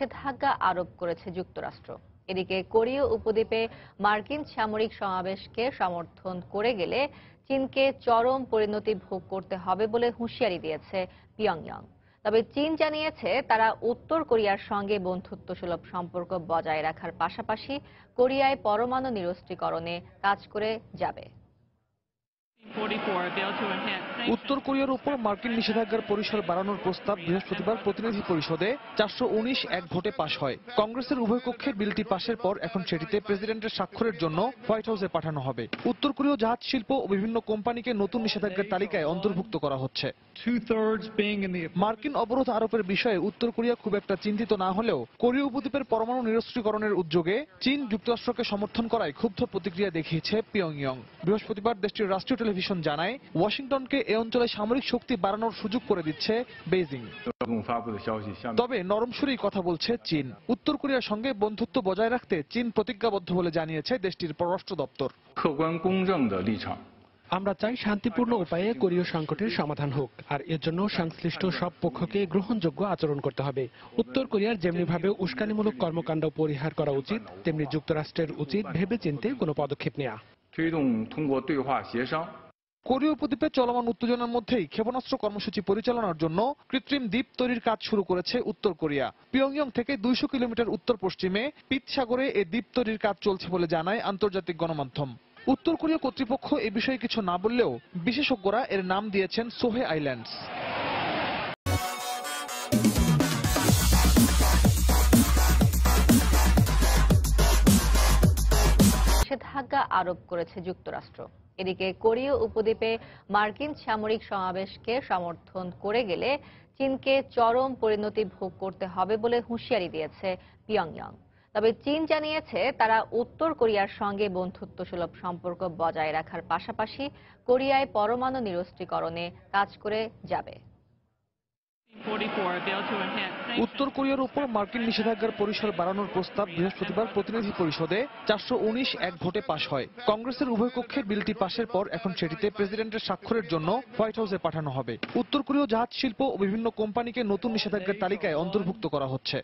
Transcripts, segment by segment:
নিষেধাজ্ঞা আরোপ করেছে যুক্তরাষ্ট্র। এদিকে কোরীয় উপদ্বীপে মার্কিন সামরিক সমাবেশকে সমর্থন করে গেলে চীনকে চরম পরিণতি ভোগ করতে হবে বলে হুঁশিয়ারি দিয়েছে পিয়ংইয়ং। তবে চীন জানিয়েছে তারা উত্তর কোরিয়ার সঙ্গে বন্ধুত্বসুলভ সম্পর্ক বজায় রাখার পাশাপাশি কোরিয়ায় পরমাণু নিরস্ত্রীকরণে কাজ করে যাবে। উত্তর কোরিয়ার উপর মার্কিন নিষেধাজ্ঞার পরিসর বাড়ানোর প্রস্তাব বৃহস্পতিবার প্রতিনিধি পরিষদে 419 ভোটে পাশ হয়। কংগ্রেসের উভয় কক্ষে বিলটি পাশের পর এখন সেটিতে প্রেসিডেন্টের স্বাক্ষরের জন্য হোয়াইট হাউসে পাঠানো হবে। উত্তর কোরীয় জাহাজ শিল্প ও বিভিন্ন কোম্পানিকে নতুন নিষেধাজ্ঞার তালিকায় অন্তর্ভুক্ত করা হচ্ছে। মার্কিন অবরোধ আরোপের বিষয়ে উত্তর কোরিয়া খুব একটা চিন্তিত না হলেও কোরীয় উপদ্বীপের পরমাণু নিরস্ত্রীকরণের উদ্যোগে চীন যুক্তরাষ্ট্রকে সমর্থন করায় ক্ষুব্ধ প্রতিক্রিয়া দেখিয়েছে পিয়ংইয়ং। বৃহস্পতিবার দেশটির রাষ্ট্রীয় টেলিভিশন জানায় ওয়াশিংটনকে এ অঞ্চলে সামরিক শক্তি বাড়ানোর সুযোগ করে দিচ্ছে বেইজিং। তবে নরম সুরেই কথা বলছে চীন। উত্তর কোরিয়ার সঙ্গে বন্ধুত্ব বজায় রাখতে চীন প্রতিজ্ঞাবদ্ধ বলে জানিয়েছে দেশটির পররাষ্ট্র দপ্তর। আমরা চাই শান্তিপূর্ণ উপায়ে কোরীয় সংকটের সমাধান হোক, আর এর জন্য সংশ্লিষ্ট সব পক্ষকে গ্রহণযোগ্য আচরণ করতে হবে। উত্তর কোরিয়ার যেমনিভাবে উস্কানিমূলক কর্মকাণ্ড পরিহার করা উচিত, তেমনি যুক্তরাষ্ট্রের উচিত ভেবেচিন্তে কোনো পদক্ষেপ নেওয়া। কোরীয় উপদ্বীপে চলমান উত্তেজনার মধ্যেই ক্ষেপণাস্ত্র কর্মসূচি পরিচালনার জন্য কৃত্রিম দ্বীপ তৈরির কাজ শুরু করেছে উত্তর কোরিয়া। পিয়ংইয়ং থেকে 200 কিলোমিটার উত্তর পশ্চিমে পিত সাগরে এই দ্বীপ তৈরির কাজ চলছে বলে জানায় আন্তর্জাতিক গণমাধ্যম। উত্তর কোরিয়া কর্তৃপক্ষ এ বিষয়ে কিছু না বললেও বিশেষজ্ঞরা এর নাম দিয়েছেন সোহে আইল্যান্ডস। নিষেধাজ্ঞা আরোপ করেছে যুক্তরাষ্ট্র। এদিকে কোরীয় উপদ্বীপে মার্কিন সামরিক সমাবেশকে সমর্থন করে গেলে চীনকে চরম পরিণতি ভোগ করতে হবে বলে হুঁশিয়ারি দিয়েছে পিয়ংইয়ং। তবে চীন জানিয়েছে তারা উত্তর কোরিয়ার সঙ্গে বন্ধুত্বসুলভ সম্পর্ক বজায় রাখার পাশাপাশি কোরিয়ায় পরমাণু নিরস্ত্রীকরণে কাজ করে যাবে। উত্তর কোরিয়ার উপর মার্কিন নিষেধাজ্ঞার পরিসর বাড়ানোর প্রস্তাব বৃহস্পতিবার প্রতিনিধি পরিষদে 419 ভোটে পাশ হয়। কংগ্রেসের উভয় কক্ষে বিলটি পাশের পর এখন সেটিতে প্রেসিডেন্টের স্বাক্ষরের জন্য হোয়াইট হাউসে পাঠানো হবে। উত্তর কোরীয় জাহাজ শিল্প ও বিভিন্ন কোম্পানিকে নতুন নিষেধাজ্ঞার তালিকায় অন্তর্ভুক্ত করা হচ্ছে।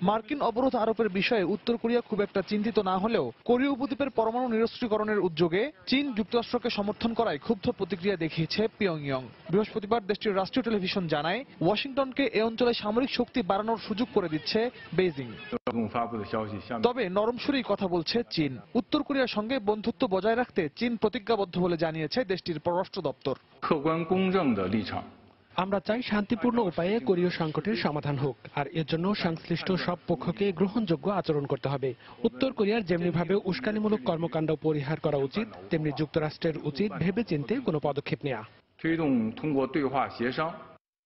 মার্কিন অবরোধ আরোপের বিষয়ে উত্তর কোরিয়া খুব একটা চিন্তিত না হলেও কোরীয় উপদ্বীপের পরমাণু নিরস্ত্রীকরণের উদ্যোগে চীন যুক্তরাষ্ট্রকে সমর্থন করায় ক্ষুব্ধ প্রতিক্রিয়া দেখিয়েছে পিয়ংইয়ং। বৃহস্পতিবার দেশটির রাষ্ট্রীয় টেলিভিশন জানায় ওয়াশিংটনকে এ অঞ্চলে সামরিক শক্তি বাড়ানোর সুযোগ করে দিচ্ছে বেইজিং। তবে নরম সুরেই কথা বলছে চীন। উত্তর কোরিয়ার সঙ্গে বন্ধুত্ব বজায় রাখতে চীন প্রতিজ্ঞাবদ্ধ বলে জানিয়েছে দেশটির পররাষ্ট্র দপ্তর। আমরা চাই শান্তিপূর্ণ উপায়ে কোরীয় সংকটের সমাধান হোক, আর এর জন্য সংশ্লিষ্ট সব পক্ষকে গ্রহণযোগ্য আচরণ করতে হবে। উত্তর কোরিয়ার যেমনিভাবে উস্কানিমূলক কর্মকাণ্ড পরিহার করা উচিত, তেমনি যুক্তরাষ্ট্রের উচিত ভেবেচিন্তে কোনো পদক্ষেপ নেওয়া।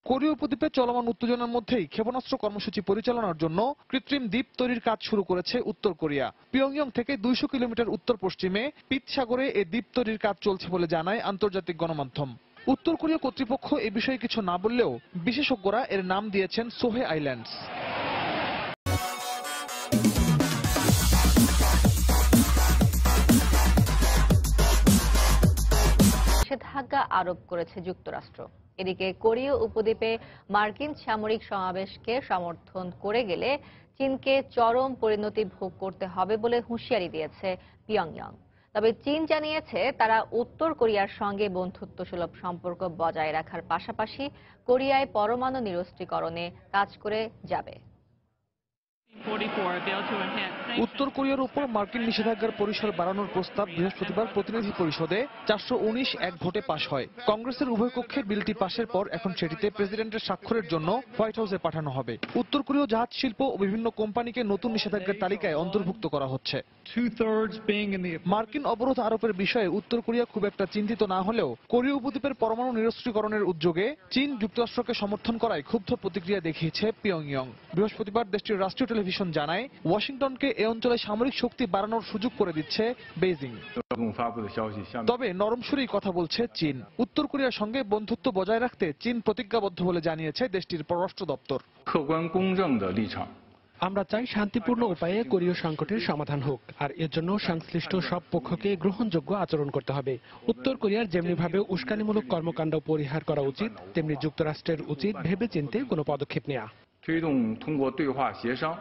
কোরীয় উপদ্বীপে চলমান উত্তেজনার মধ্যেই ক্ষেপণাস্ত্র কর্মসূচি পরিচালনার জন্য কৃত্রিম দ্বীপ তৈরির কাজ শুরু করেছে উত্তর কোরিয়া। পিয়ংইয়ং থেকে 200 কিলোমিটার উত্তর পশ্চিমে পিত সাগরে এই দ্বীপ তৈরির কাজ চলছে বলে জানায় আন্তর্জাতিক গণমাধ্যম। উত্তর কোরিয়া কর্তৃপক্ষ এ বিষয়ে কিছু না বললেও বিশেষজ্ঞরা এর নাম দিয়েছেন সোহে আইল্যান্ডস। নিষেধাজ্ঞা আরোপ করেছে যুক্তরাষ্ট্র। এদিকে কোরীয় উপদ্বীপে মার্কিন সামরিক সমাবেশকে সমর্থন করে গেলে চীনকে চরম পরিণতি ভোগ করতে হবে বলে হুঁশিয়ারি দিয়েছে পিয়ংইয়ং। তবে চীন জানিয়েছে তারা উত্তর কোরিয়ার সঙ্গে বন্ধুত্বসুলভ সম্পর্ক বজায় রাখার পাশাপাশি কোরিয়ায় পরমাণু নিরস্ত্রীকরণে কাজ করে যাবে। উত্তর কোরিয়ার উপর মার্কিন নিষেধাজ্ঞার পরিসর বাড়ানোর প্রস্তাব বৃহস্পতিবার প্রতিনিধি পরিষদে 419 ভোটে পাশ হয়। কংগ্রেসের উভয় কক্ষে বিলটি পাশের পর এখন সেটিতে প্রেসিডেন্টের স্বাক্ষরের জন্য হোয়াইট হাউসে পাঠানো হবে। উত্তর কোরীয় জাহাজ শিল্প ও বিভিন্ন কোম্পানিকে নতুন নিষেধাজ্ঞার তালিকায় অন্তর্ভুক্ত করা হচ্ছে। মার্কিন অবরোধ আরোপের বিষয়ে উত্তর কোরিয়া খুব একটা চিন্তিত না হলেও কোরীয় উপদ্বীপের পরমাণু নিরস্ত্রীকরণের উদ্যোগে চীন যুক্তরাষ্ট্রকে সমর্থন করায় ক্ষুব্ধ প্রতিক্রিয়া দেখিয়েছে পিয়ংইয়ং। বৃহস্পতিবার দেশটির রাষ্ট্রীয় টেলিভিশন জানায় ওয়াশিংটনকে এ অঞ্চলে সামরিক শক্তি বাড়ানোর সুযোগ করে দিচ্ছে বেইজিং। তবে নরম সুরেই কথা বলছে চীন। উত্তর কোরিয়ার সঙ্গে বন্ধুত্ব বজায় রাখতে চীন প্রতিজ্ঞাবদ্ধ বলে জানিয়েছে দেশটির পররাষ্ট্র দপ্তর। আমরা চাই শান্তিপূর্ণ উপায়ে কোরীয় সংকটের সমাধান হোক, আর এর জন্য সংশ্লিষ্ট সব পক্ষকে গ্রহণযোগ্য আচরণ করতে হবে। উত্তর কোরিয়ার যেমনিভাবে উস্কানিমূলক কর্মকাণ্ড পরিহার করা উচিত, তেমনি যুক্তরাষ্ট্রের উচিত ভেবেচিন্তে কোনো পদক্ষেপ নেওয়া। 推动通过对话协商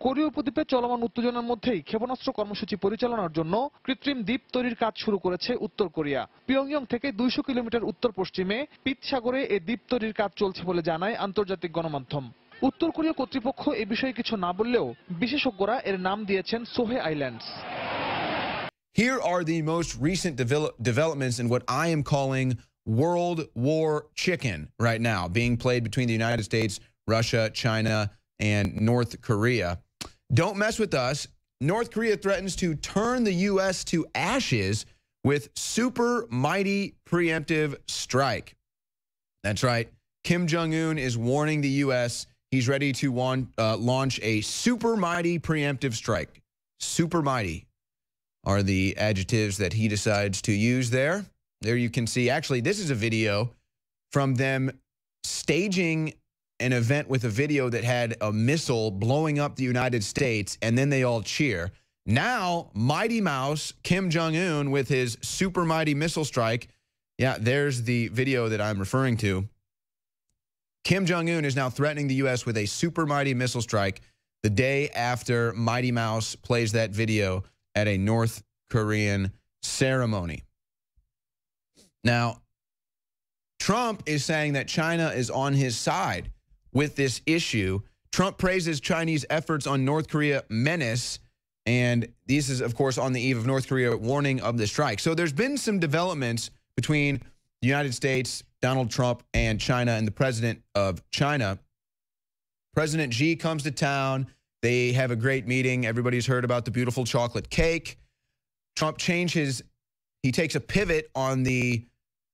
কোরীয় উপদ্বীপে চলমান উত্তেজনার মধ্যেই ক্ষেপণাস্ত্র কর্মসূচি পরিচালনার জন্য কৃত্রিম দ্বীপ তৈরির কাজ শুরু করেছে উত্তর কোরিয়া। পিয়ংইয়ং থেকে 200 কিলোমিটার উত্তর পশ্চিমে পিত সাগরে এই দ্বীপ তৈরির কাজ চলছে বলে জানায় আন্তর্জাতিক গণমাধ্যম। উত্তর কোরিয়া কর্তৃপক্ষ এ বিষয়ে কিছু না বললেও বিশেষজ্ঞরা এর নাম দিয়েছেন সোহে islands. Here are the most recent developments in what I am calling World War Chicken right now, being played between the United States, Russia, China, and North Korea. Don't mess with us. North Korea threatens to turn the U.S. to ashes with super mighty preemptive strike. That's right. Kim Jong-un is warning the U.S. he's ready to launch a super mighty preemptive strike. Super mighty are the adjectives that he decides to use there. There you can see, actually, this is a video from them staging an event with a video that had a missile blowing up the United States, and then they all cheer. Now, Mighty Mouse, Kim Jong-un, with his super mighty missile strike. Yeah, there's the video that I'm referring to. Kim Jong-un is now threatening the U.S. with a super mighty missile strike the day after Mighty Mouse plays that video at a North Korean ceremony. Now, Trump is saying that China is on his side with this issue. Trump praises Chinese efforts on North Korea menace, and this is, of course, on the eve of North Korea warning of the strike. So there's been some developments between the United States, Donald Trump, and China, and the president of China. President Xi comes to town. They have a great meeting. Everybody's heard about the beautiful chocolate cake. Trump he takes a pivot on the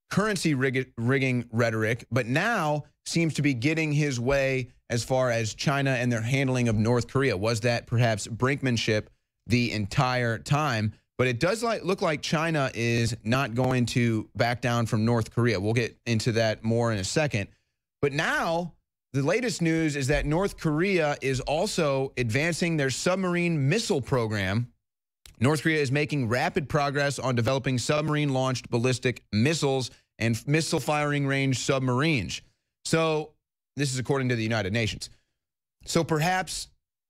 currency rigging rhetoric, but now seems to be getting his way as far as China and their handling of North Korea. Was that perhaps brinkmanship the entire time? But it does look like China is not going to back down from North Korea. We'll get into that more in a second. But now, the latest news is that North Korea is also advancing their submarine missile program. North Korea is making rapid progress on developing submarine-launched ballistic missiles and missile-firing range submarines. So this is according to the United Nations. So perhaps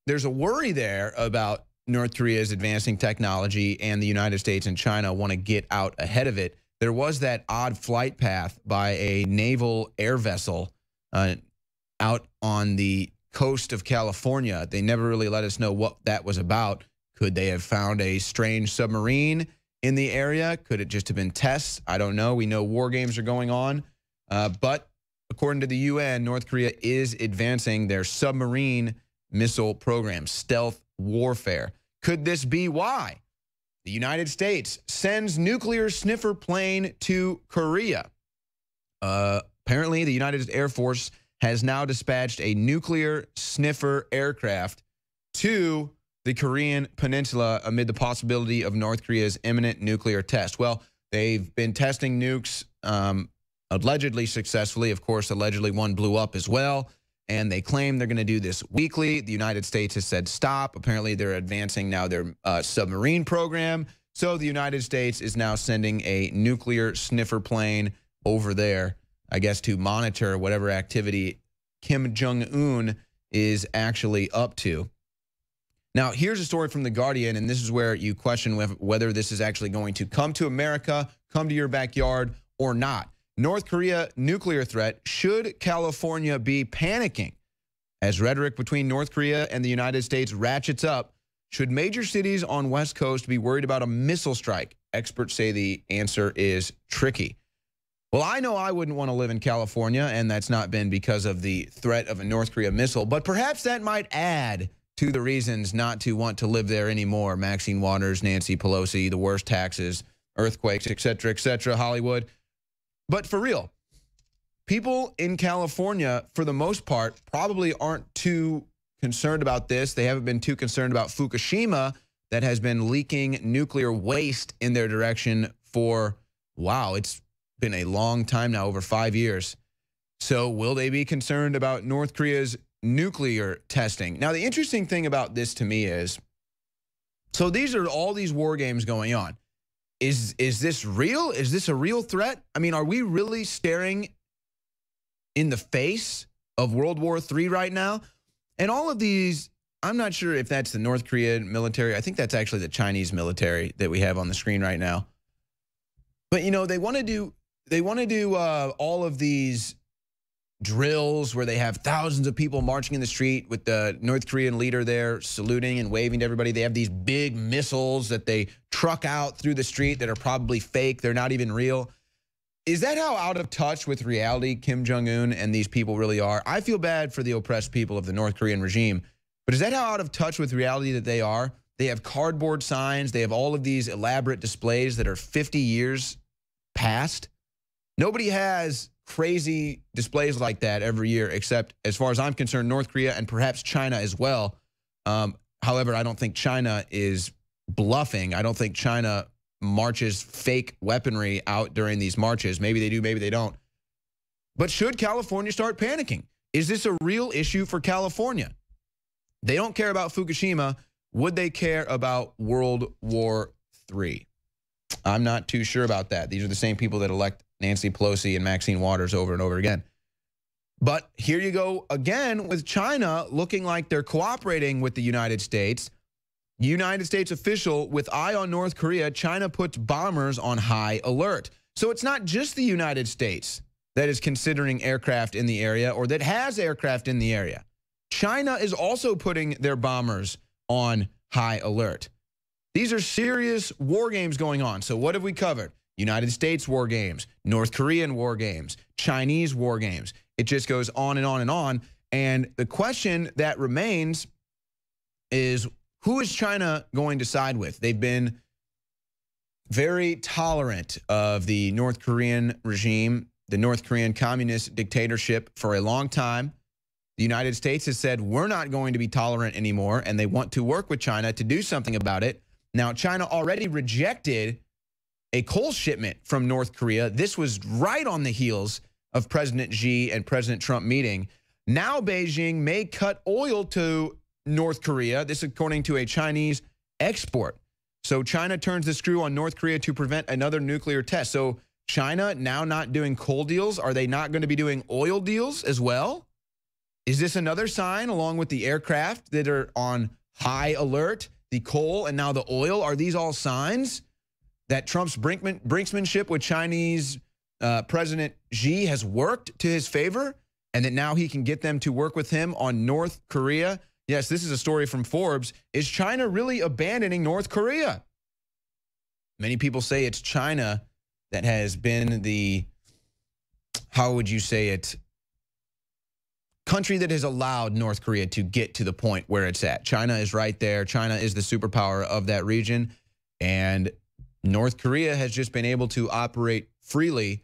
there's a worry there about North Korea's advancing technology, and the United States and China want to get out ahead of it. There was that odd flight path by a naval air vessel out on the coast of California. They never really let us know what that was about. Could they have found a strange submarine in the area? Could it just have been tests? I don't know. We know war games are going on. But according to the UN, North Korea is advancing their submarine missile program, stealth warfare. Could this be why the United States sends nuclear sniffer plane to Korea? Apparently, the United Air Force has now dispatched a nuclear sniffer aircraft to the Korean Peninsula amid the possibility of North Korea's imminent nuclear test. Well, they've been testing nukes allegedly successfully. Of course, allegedly one blew up as well. And they claim they're going to do this weekly. The United States has said stop. Apparently, they're advancing now their submarine program. So the United States is now sending a nuclear sniffer plane over there, I guess, to monitor whatever activity Kim Jong-un is actually up to. Now, here's a story from The Guardian, and this is where you question whether this is actually going to come to America, come to your backyard, or not. North Korea nuclear threat. Should California be panicking? As rhetoric between North Korea and the United States ratchets up, should major cities on West Coast be worried about a missile strike? Experts say the answer is tricky. Well, I know I wouldn't want to live in California, and that's not been because of the threat of a North Korea missile, but perhaps that might add to the reasons not to want to live there anymore. Maxine Waters, Nancy Pelosi, the worst taxes, earthquakes, et cetera, Hollywood. But for real, people in California, for the most part, probably aren't too concerned about this. They haven't been too concerned about Fukushima that has been leaking nuclear waste in their direction for, wow, it's been a long time now, over 5 years. So will they be concerned about North Korea's nuclear testing? Now, the interesting thing about this to me is, so these are all these war games going on. Is this real? Is this a real threat? I mean, are we really staring in the face of World War III right now. And all of these, I'm not sure if that's the North Korean military. I think that's actually the Chinese military that we have on the screen right now. But, you know, they want to do all of these drills where they have thousands of people marching in the street with the North Korean leader there saluting and waving to everybody. They have these big missiles that they truck out through the street that are probably fake. They're not even real. Is that how out of touch with reality Kim Jong-un and these people really are? I feel bad for the oppressed people of the North Korean regime, but is that how out of touch with reality that they are? They have cardboard signs. They have all of these elaborate displays that are 50 years past. Nobody has crazy displays like that every year, except, as far as I'm concerned, North Korea and perhaps China as well. However, I don't think China is bluffing. I don't think China marches fake weaponry out during these marches. Maybe they do, maybe they don't. But should California start panicking? Is this a real issue for California? They don't care about Fukushima. Would they care about World War III? I'm not too sure about that. These are the same people that elect Nancy Pelosi and Maxine Waters over and over again. But here you go again with China looking like they're cooperating with the United States. United States official with eye on North Korea, China puts bombers on high alert. So it's not just the United States that is considering aircraft in the area or that has aircraft in the area. China is also putting their bombers on high alert. These are serious war games going on. So what have we covered? United States war games, North Korean war games, Chinese war games. It just goes on and on and on. And the question that remains is, who is China going to side with? They've been very tolerant of the North Korean regime, the North Korean communist dictatorship for a long time. The United States has said, we're not going to be tolerant anymore, and they want to work with China to do something about it. Now, China already rejected a coal shipment from North Korea. This was right on the heels of President Xi and President Trump meeting. Now Beijing may cut oil to North Korea. This according to a Chinese export. So China turns the screw on North Korea to prevent another nuclear test. So China now not doing coal deals. Are they not going to be doing oil deals as well? Is this another sign, along with the aircraft that are on high alert, the coal, and now the oil? Are these all signs that Trump's brinksmanship with Chinese President Xi has worked to his favor, and that now he can get them to work with him on North Korea? Yes, this is a story from Forbes. Is China really abandoning North Korea? Many people say it's China that has been the, how would you say it, country that has allowed North Korea to get to the point where it's at. China is right there. China is the superpower of that region. And North Korea has just been able to operate freely.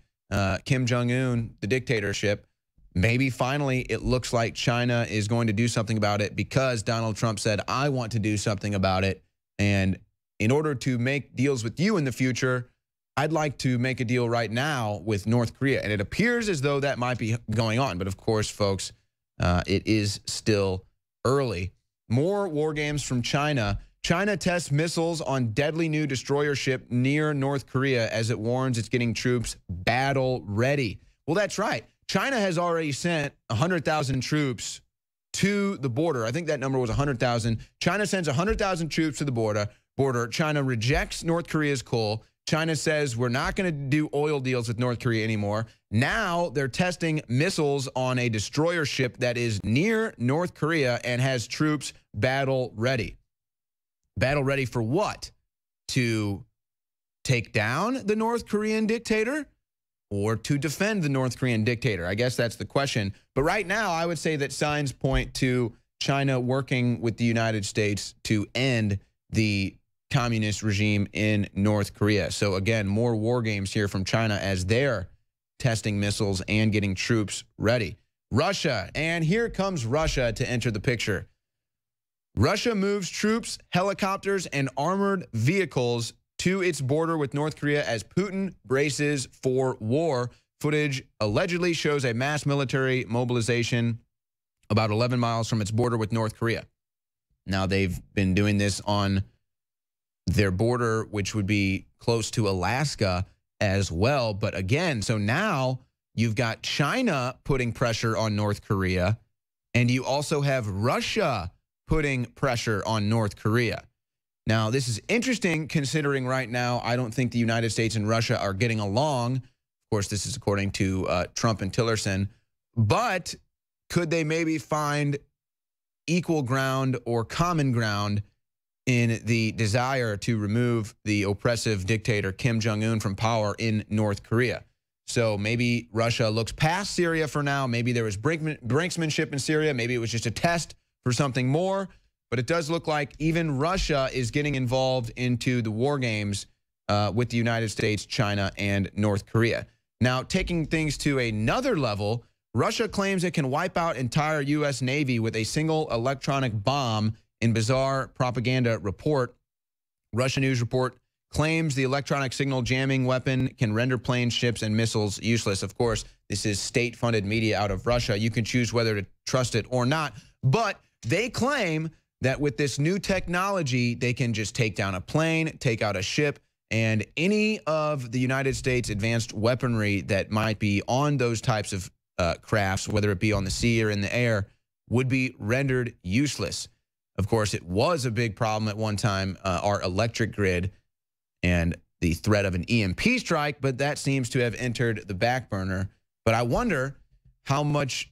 Kim Jong-un, the dictatorship, maybe finally it looks like China is going to do something about it because Donald Trump said, I want to do something about it. And in order to make deals with you in the future, I'd like to make a deal right now with North Korea. And it appears as though that might be going on. But of course, folks, it is still early. More war games from China. China tests missiles on deadly new destroyer ship near North Korea as it warns it's getting troops battle ready. Well, that's right. China has already sent 100,000 troops to the border. I think that number was 100,000. China sends 100,000 troops to the border. China rejects North Korea's coal. China says we're not going to do oil deals with North Korea anymore. Now they're testing missiles on a destroyer ship that is near North Korea and has troops battle ready. Battle ready for what? To take down the North Korean dictator or to defend the North Korean dictator? I guess that's the question. But right now, I would say that signs point to China working with the United States to end the communist regime in North Korea. So again, more war games here from China as they're testing missiles and getting troops ready. Russia, and here comes Russia to enter the picture. Russia moves troops, helicopters, and armored vehicles to its border with North Korea as Putin braces for war. Footage allegedly shows a mass military mobilization about 11 miles from its border with North Korea. Now, they've been doing this on their border, which would be close to Alaska as well. But again, so now you've got China putting pressure on North Korea, and you also have Russia putting pressure on North Korea. Now, this is interesting considering right now I don't think the United States and Russia are getting along. Of course, this is according to Trump and Tillerson. But could they maybe find equal ground or common ground in the desire to remove the oppressive dictator Kim Jong-un from power in North Korea? So maybe Russia looks past Syria for now. Maybe there was brinksmanship in Syria. Maybe it was just a test for something more. But it does look like even Russia is getting involved into the war games with the United States, China, and North Korea. Now, taking things to another level, Russia claims it can wipe out entire U.S. Navy with a single electronic bomb in bizarre propaganda report. Russian news report claims the electronic signal jamming weapon can render planes, ships, and missiles useless. Of course, this is state-funded media out of Russia. You can choose whether to trust it or not. But they claim that with this new technology, they can just take down a plane, take out a ship, and any of the United States advanced weaponry that might be on those types of crafts, whether it be on the sea or in the air, would be rendered useless. Of course, it was a big problem at one time, our electric grid and the threat of an EMP strike, but that seems to have entered the back burner. But I wonder how much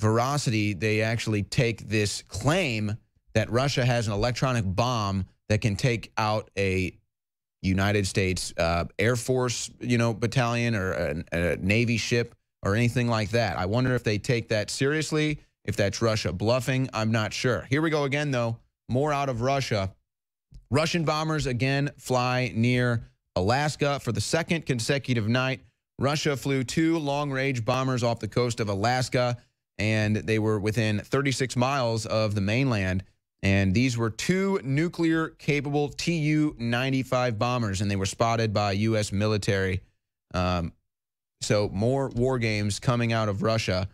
veracity they actually take this claim that Russia has an electronic bomb that can take out a United States Air Force, battalion or a Navy ship or anything like that. I wonder if they take that seriously, if that's Russia bluffing. I'm not sure. Here we go again, though. More out of Russia. Russian bombers again fly near Alaska for the second consecutive night. Russia flew 2 long-range bombers off the coast of Alaska, and they were within 36 miles of the mainland. And these were 2 nuclear-capable Tu-95 bombers, and they were spotted by U.S. military. So more war games coming out of Russia.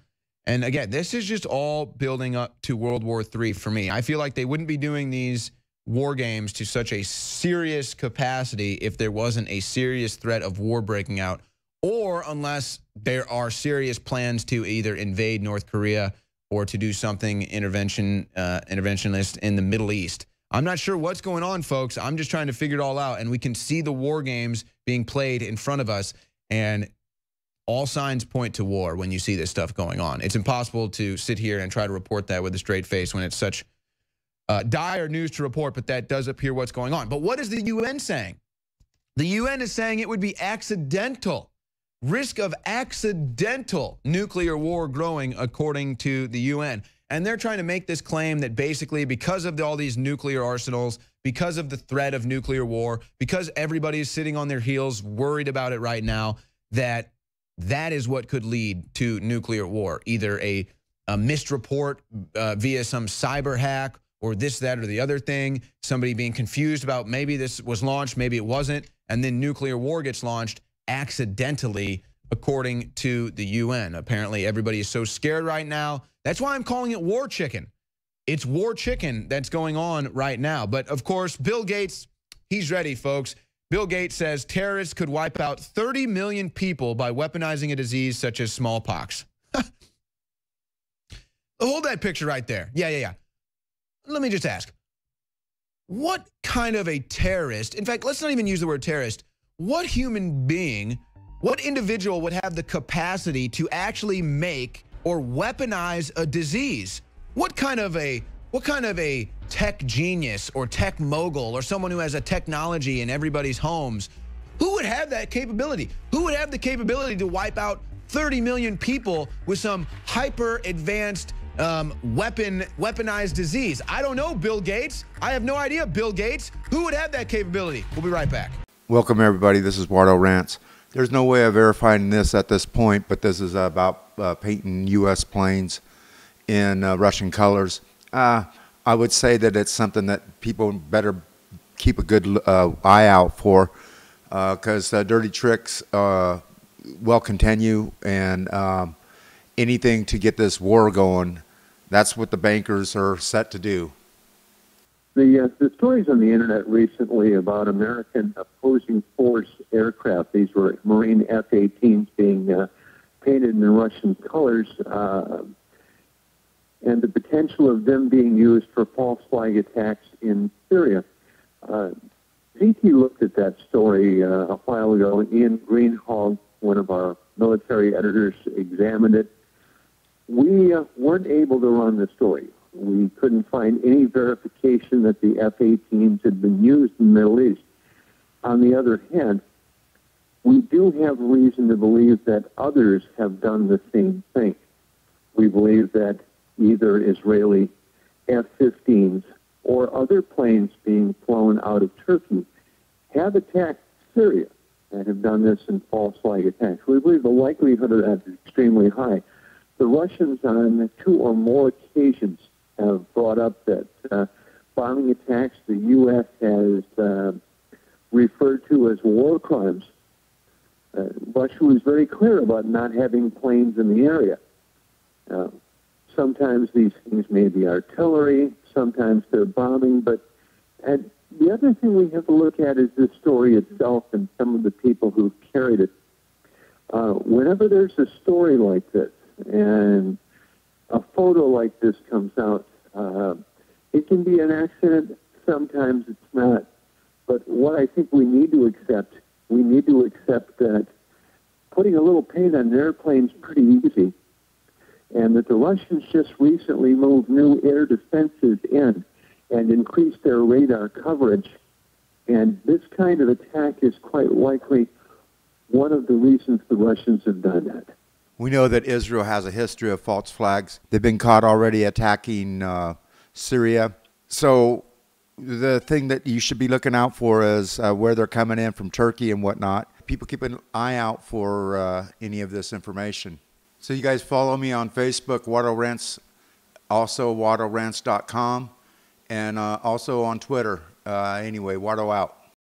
And again, this is just all building up to World War III for me. I feel like they wouldn't be doing these war games to such a serious capacity if there wasn't a serious threat of war breaking out, or unless there are serious plans to either invade North Korea or to do something interventionist in the Middle East. I'm not sure what's going on, folks. I'm just trying to figure it all out. And we can see the war games being played in front of us, and all signs point to war when you see this stuff going on. It's impossible to sit here and try to report that with a straight face when it's such dire news to report, but that does appear what's going on. But what is the UN saying? The UN is saying it would be accidental. Risk of accidental nuclear war growing, according to the UN. And they're trying to make this claim that basically because of all these nuclear arsenals, because of the threat of nuclear war, because everybody is sitting on their heels worried about it right now, that is what could lead to nuclear war. Either a missed report via some cyber hack, or this, that, or the other thing, somebody being confused about maybe this was launched, maybe it wasn't, and then nuclear war gets launched accidentally, according to the UN. Apparently, everybody is so scared right now. That's why I'm calling it war chicken. It's war chicken that's going on right now. But of course, Bill Gates, he's ready, folks. Bill Gates says terrorists could wipe out 30 million people by weaponizing a disease such as smallpox. Hold that picture right there. Yeah. Let me just ask, what kind of a terrorist, in fact, let's not even use the word terrorist, what human being, what individual would have the capacity to actually make or weaponize a disease? What kind of a tech genius or tech mogul or someone who has a technology in everybody's homes, who would have that capability? Who would have the capability to wipe out 30 million people with some hyper advanced weaponized disease? I don't know, Bill Gates. I have no idea, Bill Gates. Who would have that capability? We'll be right back. Welcome, everybody. This is Wardo Rants. There's no way of verifying this at this point, but this is about painting U.S. planes in Russian colors. I would say that it's something that people better keep a good eye out for, because dirty tricks will continue, and anything to get this war going, that's what the bankers are set to do. The stories on the internet recently about American opposing force aircraft, these were Marine F-18s being painted in Russian colors, and the potential of them being used for false flag attacks in Syria. ZT looked at that story a while ago. Ian Greenhalgh, one of our military editors, examined it. We weren't able to run the story. We couldn't find any verification that the F-18s had been used in the Middle East. On the other hand, we do have reason to believe that others have done the same thing. We believe that either Israeli F-15s or other planes being flown out of Turkey have attacked Syria and have done this in false flag attacks. We believe the likelihood of that is extremely high. The Russians on 2 or more occasions have brought up that bombing attacks the U.S. has referred to as war crimes. Russia was very clear about not having planes in the area. Sometimes these things may be artillery, sometimes they're bombing, but the other thing we have to look at is the story itself and some of the people who carried it. Whenever there's a story like this and a photo like this comes out, it can be an accident, sometimes it's not. But what I think we need to accept that putting a little paint on an airplane is pretty easy, and that the Russians just recently moved new air defenses in and increased their radar coverage. And this kind of attack is quite likely one of the reasons the Russians have done that. We know that Israel has a history of false flags. They've been caught already attacking Syria. So the thing that you should be looking out for is where they're coming in from Turkey and whatnot. People keep an eye out for any of this information. So you guys follow me on Facebook, Wardo Rants, also WardoRants.com, and also on Twitter. Anyway, Wardo out.